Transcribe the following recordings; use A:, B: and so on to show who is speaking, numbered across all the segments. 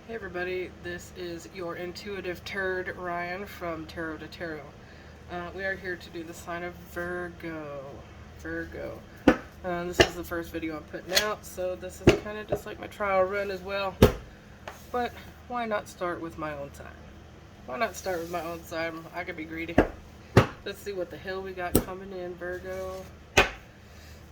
A: Hey everybody, this is your intuitive turd, Ryan from Tarot to Tarot. We are here to do the sign of Virgo. Virgo. This is the first video I'm putting out, so this is kind of just like my trial run as well. But why not start with my own sign? Why not start with my own sign? I could be greedy. Let's see what the hell we got coming in, Virgo.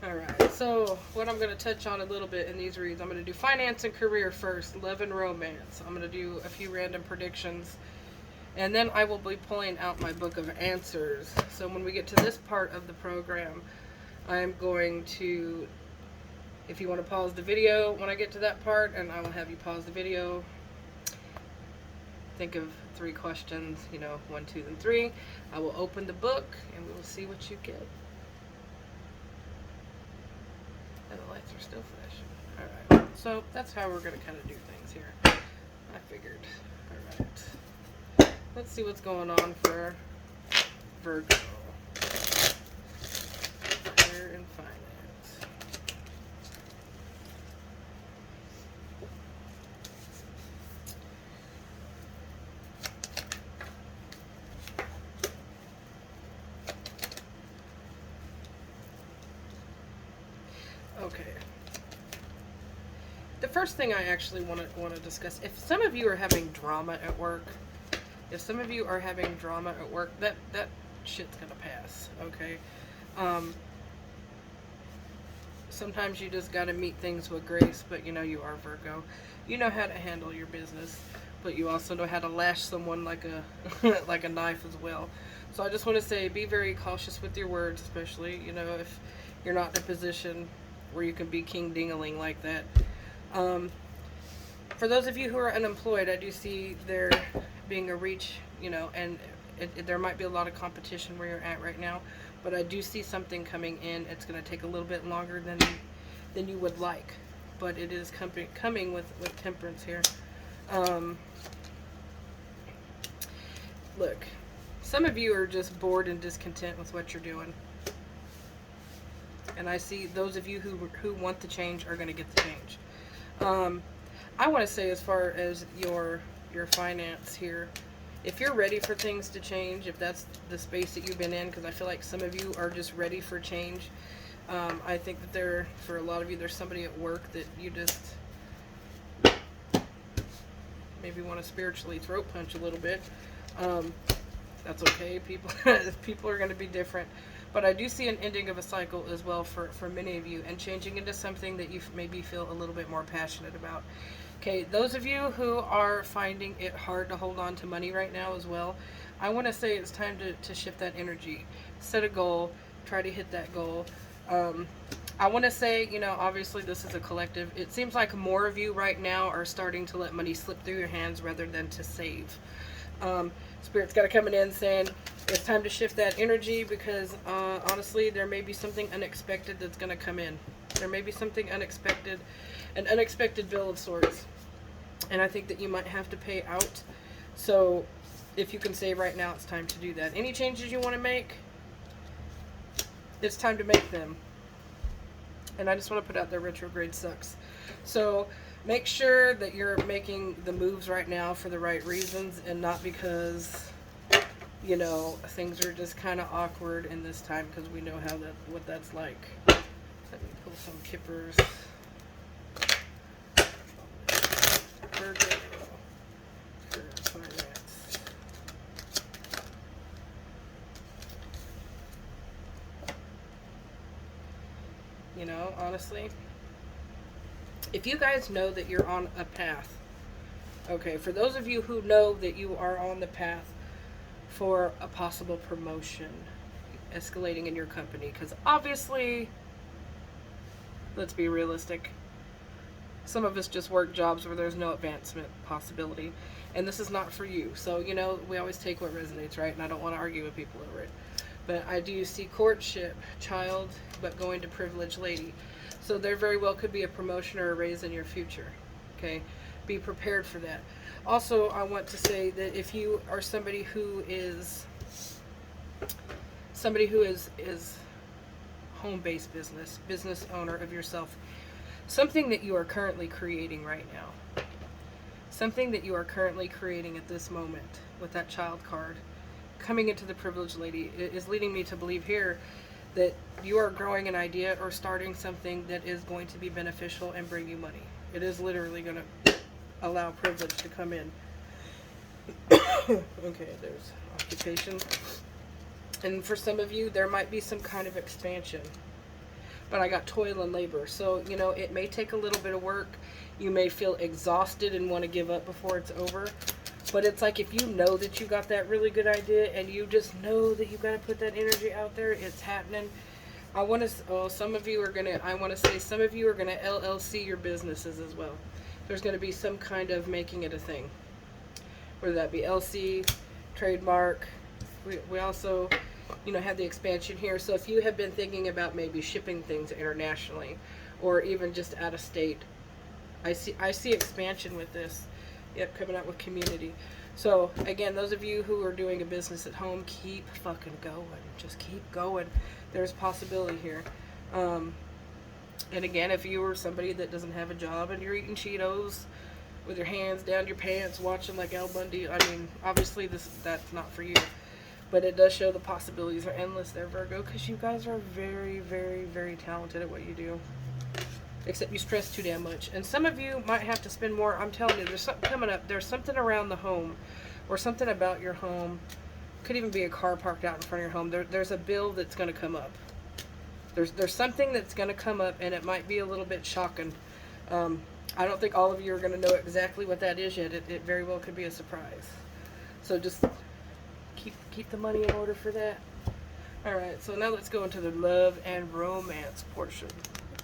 A: Alright, so what I'm going to touch on a little bit in these reads, I'm going to do finance and career first, love and romance. I'm going to do a few random predictions, and then I will be pulling out my book of answers. So when we get to this part of the program, I'm going to, if you want to pause the video when I get to that part, and I will have you pause the video, think of 3 questions, 1, 2, and 3. I will open the book, and we will see what you get. And the lights are still flashing. Alright, so that's how we're going to kind of do things here. I figured. Alright. Let's see what's going on for Virgo. Career and finance. Okay. The first thing I actually want to discuss, if some of you are having drama at work, that shit's gonna pass. Okay. Sometimes you just gotta meet things with grace, but you are Virgo. You know how to handle your business, but you also know how to lash someone like a like a knife as well. So I just want to say, be very cautious with your words, especially if you're not in a position where you can be king ding-a-ling like that. For those of you who are unemployed, I do see there being a reach, and there might be a lot of competition where you're at right now, but I do see something coming in. It's going to take a little bit longer than you would like, but it is coming with Temperance here. Look, some of you are just bored and discontent with what you're doing. And I see those of you who want the change are going to get the change. I want to say, as far as your finance here, if you're ready for things to change, if that's the space that you've been in, because I feel like some of you are just ready for change. I think that for a lot of you, there's somebody at work that you just maybe want to spiritually throat punch a little bit. That's okay. People are going to be different. But I do see an ending of a cycle as well for many of you, and changing into something that you maybe feel a little bit more passionate about. Okay, those of you who are finding it hard to hold on to money right now as well, I want to say it's time to shift that energy. Set a goal. Try to hit that goal. I want to say, obviously this is a collective. It seems like more of you right now are starting to let money slip through your hands rather than to save. Spirit's got to come in saying it's time to shift that energy, because honestly, there may be something unexpected that's going to come in. There may be something unexpected, an unexpected bill of sorts. And I think that you might have to pay out. So if you can save right now, it's time to do that. Any changes you want to make, it's time to make them. And I just want to put out there, retrograde sucks. So make sure that you're making the moves right now for the right reasons, and not because things are just kind of awkward in this time, because we know what that's like. Let me pull some kippers. Virgo for finance. Honestly, if you guys know that you're on a path, okay, for those of you who know that you are on the path for a possible promotion, escalating in your company, because obviously, let's be realistic, some of us just work jobs where there's no advancement possibility, and this is not for you. So, we always take what resonates, right? And I don't want to argue with people over it. But I do see courtship, child, but going to privileged lady. So there very well could be a promotion or a raise in your future. Okay? Be prepared for that. Also, I want to say that if you are somebody who is home-based business owner of yourself, something that you are currently creating right now, something that you are currently creating at this moment with that child card coming into the privileged lady is leading me to believe here that you are growing an idea or starting something that is going to be beneficial and bring you money. It is literally going to allow privilege to come in. Okay, there's occupation. And for some of you, there might be some kind of expansion. But I got toil and labor. So, you know, it may take a little bit of work. You may feel exhausted and want to give up before it's over. But it's like if you know that you got that really good idea and you just know that you got to put that energy out there, it's happening. I want to, some of you are going to, I want to say some of you are going to LLC your businesses as well. There's going to be some kind of making it a thing. Whether that be LC, trademark. We also, you know, have the expansion here. So if you have been thinking about maybe shipping things internationally or even just out of state, I see expansion with this. Yep, coming out with community. So again, those of you who are doing a business at home, keep fucking going. Just keep going. There's possibility here. And again, if you are somebody that doesn't have a job and you're eating Cheetos with your hands down your pants, watching like Al Bundy, I mean, obviously that's not for you. But it does show the possibilities are endless there, Virgo, because you guys are very, very, very talented at what you do. Except you stress too damn much. And some of you might have to spend more. I'm telling you, there's something coming up. There's something around the home or something about your home. Could even be a car parked out in front of your home. There's a bill that's going to come up. There's something that's going to come up, and it might be a little bit shocking. I don't think all of you are going to know exactly what that is yet. It very well could be a surprise. So just keep the money in order for that. All right, so now let's go into the love and romance portion.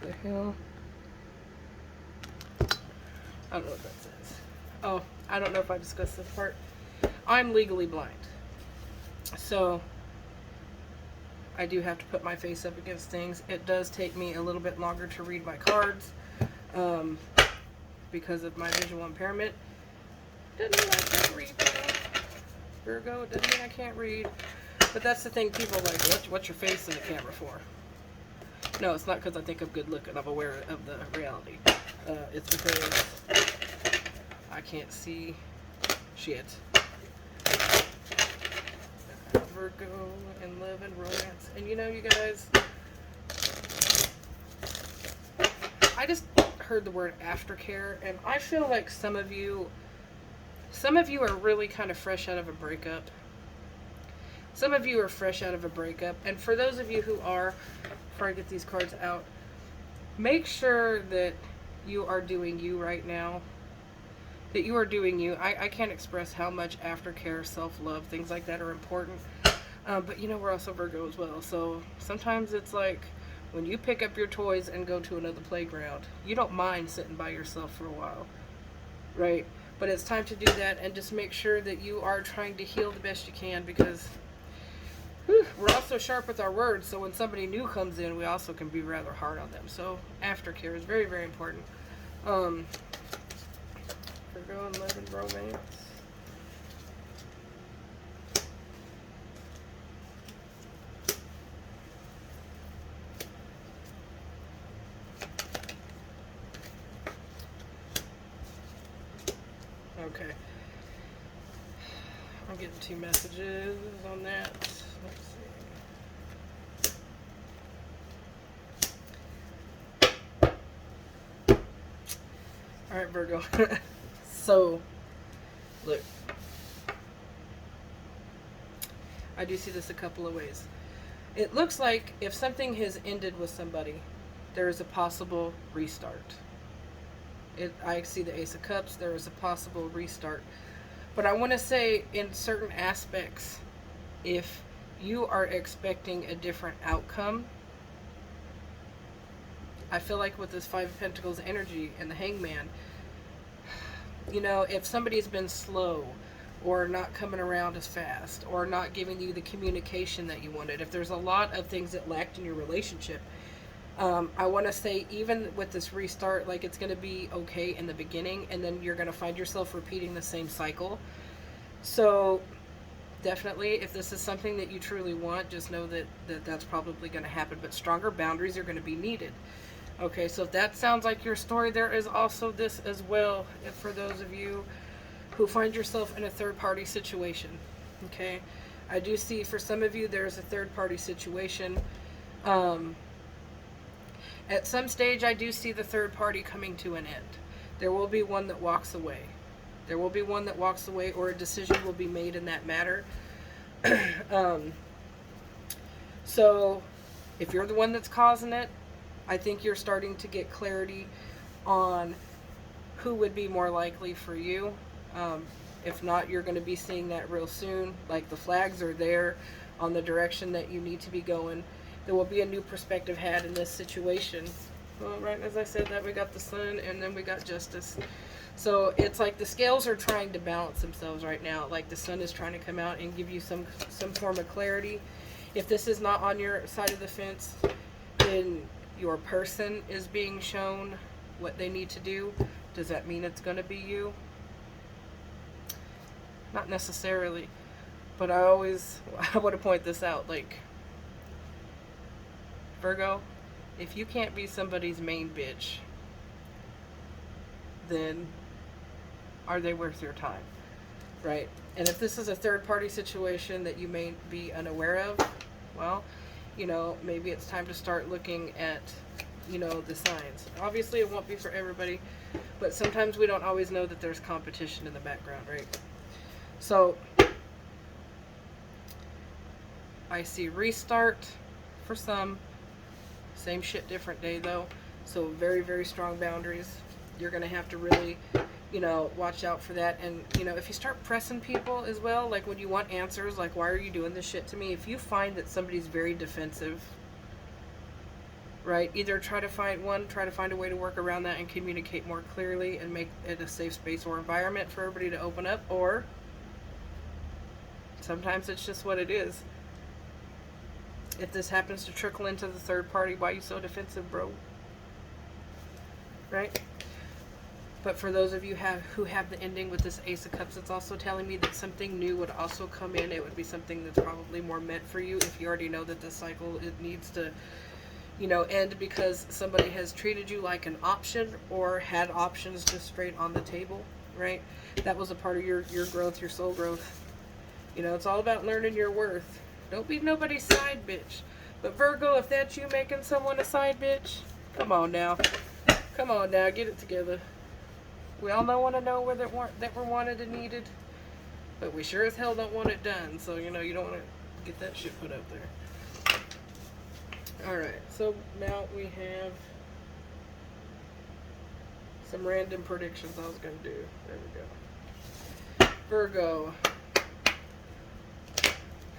A: What the hell? I don't know what that says. Oh, I don't know if I discussed this part. I'm legally blind. So I do have to put my face up against things. It does take me a little bit longer to read my cards because of my visual impairment. Doesn't mean I can't read, Virgo. It doesn't mean I can't read. But that's the thing, people are like, what's your face in the camera for? No, it's not because I think I'm good looking. I'm aware of the reality. It's because I can't see shit. Virgo and love and romance. And you know, you guys, I just heard the word aftercare, and I feel like some of you are really kind of fresh out of a breakup. Some of you are fresh out of a breakup. And for those of you who are, before I get these cards out, make sure that you are doing you right now. That you are doing you. I can't express how much aftercare, self-love, things like that are important. But you know, we're also Virgo as well. So sometimes it's like when you pick up your toys and go to another playground, you don't mind sitting by yourself for a while. Right? But it's time to do that, and just make sure that you are trying to heal the best you can, because we're also sharp with our words, so when somebody new comes in, we also can be rather hard on them. So aftercare is very, very important. Virgo and love and romance. Okay. I'm getting 2 messages on that. Let's see. Alright, Virgo. So, look. I do see this a couple of ways. It looks like if something has ended with somebody, there is a possible restart. I see the Ace of Cups. There is a possible restart. But I want to say, in certain aspects, if you are expecting a different outcome, I feel like with this 5 of Pentacles energy and the Hangman, you know, if somebody's been slow or not coming around as fast or not giving you the communication that you wanted, if there's a lot of things that lacked in your relationship, I want to say, even with this restart, like, it's going to be okay in the beginning, and then you're going to find yourself repeating the same cycle. So definitely, if this is something that you truly want, just know that that's probably going to happen. But stronger boundaries are going to be needed. Okay, so if that sounds like your story, there is also this as well, if for those of you who find yourself in a third-party situation. Okay, I do see for some of you there's a third-party situation. Um, at some stage, I do see the third party coming to an end. There will be one that walks away. There will be one that walks away, or a decision will be made in that matter. um, so, if you're the one that's causing it, I think you're starting to get clarity on who would be more likely for you. If not, you're going to be seeing that real soon. Like, the flags are there on the direction that you need to be going. There will be a new perspective had in this situation. Well, right as I said that, we got the Sun, and then we got Justice. So it's like the scales are trying to balance themselves right now. Like the Sun is trying to come out and give you some form of clarity. If this is not on your side of the fence, then your person is being shown what they need to do. Does that mean it's going to be you? Not necessarily. But I want to point this out. Like, Virgo, if you can't be somebody's main bitch, then are they worth your time? Right? And if this is a third party situation that you may be unaware of, well, you know, maybe it's time to start looking at, you know, the signs. Obviously, it won't be for everybody, but sometimes we don't always know that there's competition in the background, right? So, I see restart for some. Same shit, different day, though. So, very, very strong boundaries. You're going to have to really, you know, watch out for that. And, you know, if you start pressing people as well, like when you want answers, like, why are you doing this shit to me? If you find that somebody's very defensive, right, either try to find a way to work around that and communicate more clearly and make it a safe space or environment for everybody to open up, or sometimes it's just what it is. If this happens to trickle into the third party, why are you so defensive, bro? Right? But for those of you who have the ending with this Ace of Cups, it's also telling me that something new would also come in. It would be something that's probably more meant for you if you already know that this cycle, it needs to, you know, end because somebody has treated you like an option or had options just straight on the table, right? That was a part of your growth, your soul growth. You know, it's all about learning your worth. Don't be nobody's side bitch. But Virgo, if that's you making someone a side bitch, come on now. Come on now, get it together. We all want to know that we're wanted and needed, but we sure as hell don't want it done. So, you know, you don't want to get that shit put up there. Alright, so now we have some random predictions I was going to do. There we go. Virgo.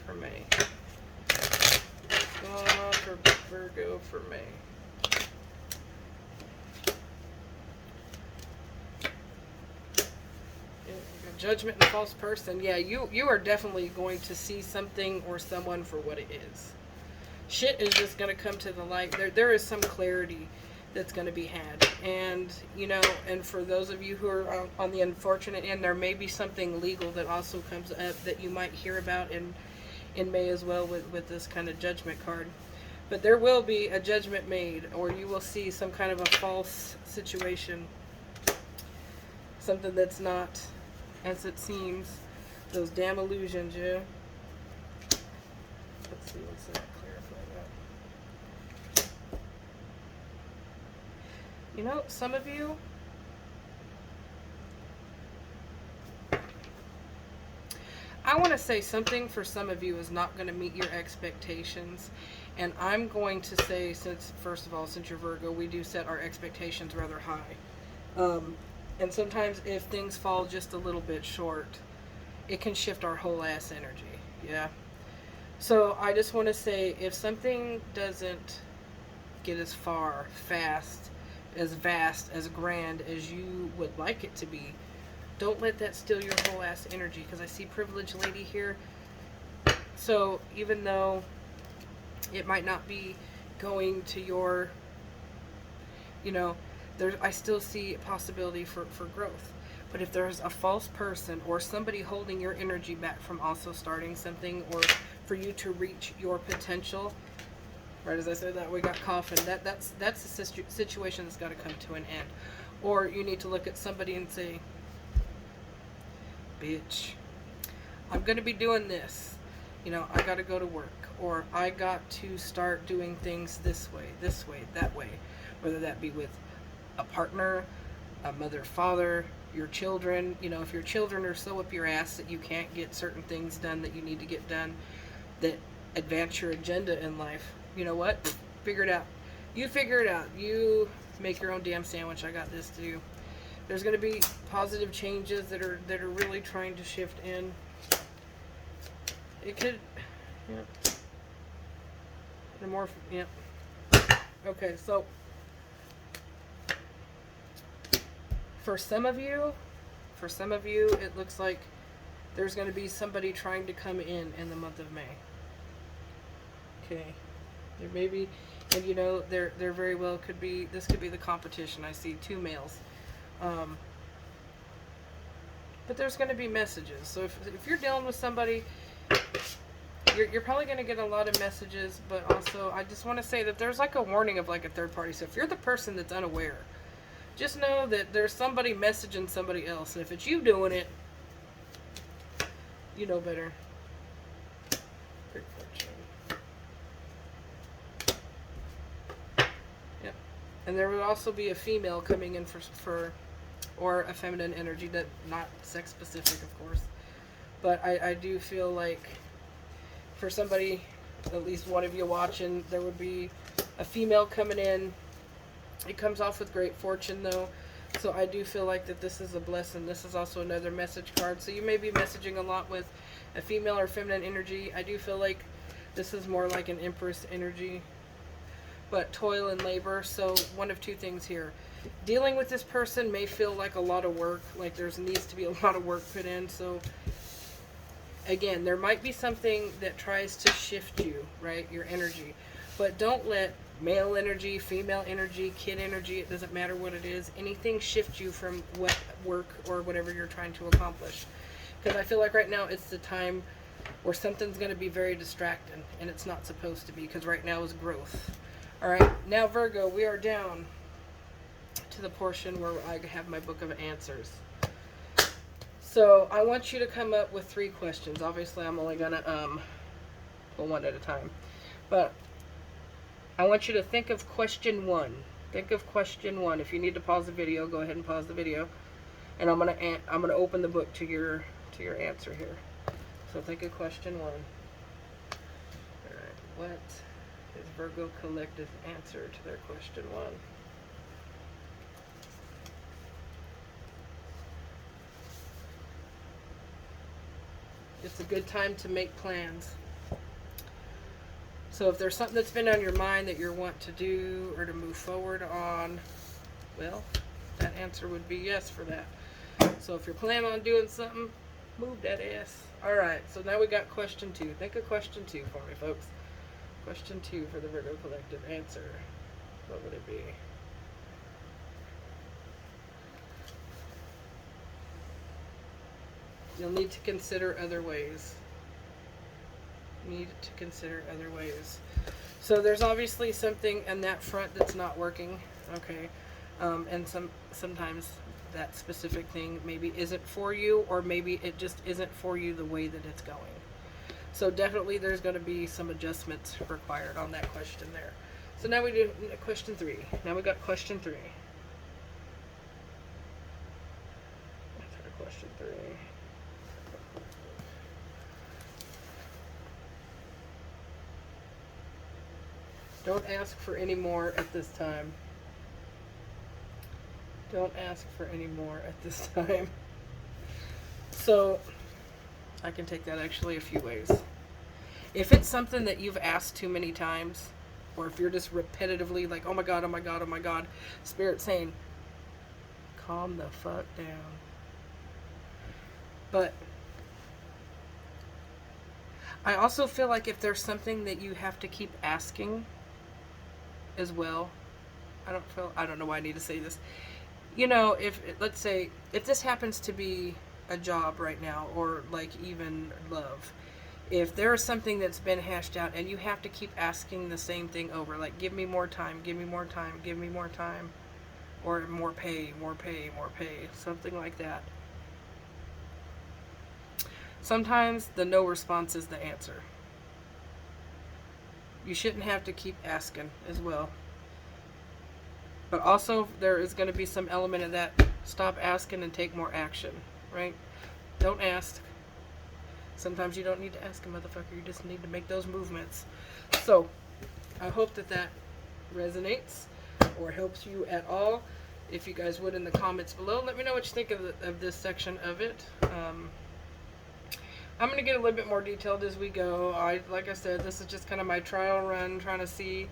A: For May. What's going on for Virgo for May? Judgment and false person. Yeah, you are definitely going to see something or someone for what it is. Shit is just going to come to the light. There is some clarity that's going to be had. And, you know, and for those of you who are on the unfortunate end, there may be something legal that also comes up that you might hear about in May as well with this kind of judgment card. But there will be a judgment made, or you will see some kind of a false situation. Something that's not as it seems. Those damn illusions, yeah. Let's see, let's clarify that. You know, some of you, I want to say something for some of you is not going to meet your expectations. And I'm going to say, first of all, since you're Virgo, we do set our expectations rather high. And sometimes if things fall just a little bit short, it can shift our whole ass energy. Yeah. So I just want to say, if something doesn't get as far, fast, as vast, as grand as you would like it to be, don't let that steal your whole ass energy. Because I see privileged lady here. So even though it might not be going to your, you know, I still see a possibility for growth. But if there's a false person or somebody holding your energy back from also starting something or for you to reach your potential, Right as I said that, we got coffin. That's a situation that's got to come to an end. Or you need to look at somebody and say, bitch, I'm going to be doing this. You know, I got to go to work. Or I got to start doing things this way, that way. Whether that be with a partner, a mother, father, your children. You know, if your children are so up your ass that you can't get certain things done that you need to get done, that advance your agenda in life, you know what? Figure it out. You figure it out. You make your own damn sandwich. I got this to do. There's going to be positive changes that are really trying to shift in. It could, yeah. The more, yeah. Okay, so for some of you, it looks like there's going to be somebody trying to come in the month of May. Okay, there may be, and you know, there very well could be, this could be the competition. I see 2 males. But there's going to be messages. So if you're dealing with somebody, you're probably going to get a lot of messages, but also I just want to say that there's like a warning of like a third party. So if you're the person that's unaware, just know that there's somebody messaging somebody else. And if it's you doing it, you know better. Great fortune. Yep. And there would also be a female coming in for or a feminine energy, that not sex specific, of course. But I do feel like for somebody, at least one of you watching, there would be a female coming in. It comes off with great fortune, though. So I do feel like that this is a blessing. This is also another message card. So you may be messaging a lot with a female or feminine energy. I do feel like this is more like an Empress energy. But toil and labor. So one of 2 things here. Dealing with this person may feel like a lot of work. Like needs to be a lot of work put in. So again, there might be something that tries to shift you, right? Your energy. But don't let male energy, female energy, kid energy, it doesn't matter what it is, anything shift you from what work or whatever you're trying to accomplish. Because I feel like right now it's the time where something's going to be very distracting, and it's not supposed to be, because right now is growth. All right, now Virgo, we are down to the portion where I have my book of answers. So I want you to come up with 3 questions. Obviously, I'm only going to pull one at a time. But I want you to think of question 1. Think of question 1. If you need to pause the video, go ahead and pause the video. And I'm gonna open the book to your answer here. So think of question 1. All right. What is Virgo Collective answer to their question 1? It's a good time to make plans. So if there's something that's been on your mind that you want to do or to move forward on, well, that answer would be yes for that. So if you're planning on doing something, move that ass. All right, so now we got question 2. Think of question 2 for me, folks. Question 2 for the Virgo Collective answer. What would it be? You'll need to consider other ways. Need to consider other ways. So there's obviously something in that front that's not working. Okay. And sometimes that specific thing maybe isn't for you, or maybe it just isn't for you the way that it's going. So definitely there's going to be some adjustments required on that question there. So now we do question 3. Now we got question 3. Answer to question 3. Don't ask for any more at this time. Don't ask for any more at this time. So, I can take that actually a few ways. If it's something that you've asked too many times, or if you're just repetitively like, oh my God, oh my God, oh my God, Spirit saying, calm the fuck down. But I also feel like if there's something that you have to keep asking as well, I don't know why I need to say this. You know, let's say, if this happens to be a job right now, or like even love, if there is something that's been hashed out and you have to keep asking the same thing over, like give me more time, give me more time, give me more time, or more pay, more pay, more pay, something like that. Sometimes the no response is the answer. You shouldn't have to keep asking as well. But also, there is going to be some element of that. Stop asking and take more action, right? Don't ask. Sometimes you don't need to ask a motherfucker. You just need to make those movements. So, I hope that that resonates or helps you at all. If you guys would, in the comments below, let me know what you think of this section of it. I'm going to get a little bit more detailed as we go. Like I said, this is just kind of my trial run, trying to see.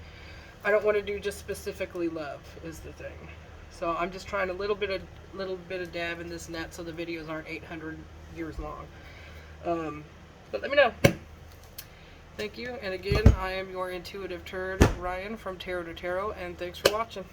A: I don't want to do just specifically love is the thing. So I'm just trying a little bit of dab in this net so the videos aren't 800 years long. But let me know. Thank you. And again, I am your intuitive turd, Ryan from Tarot to Tarot, and thanks for watching.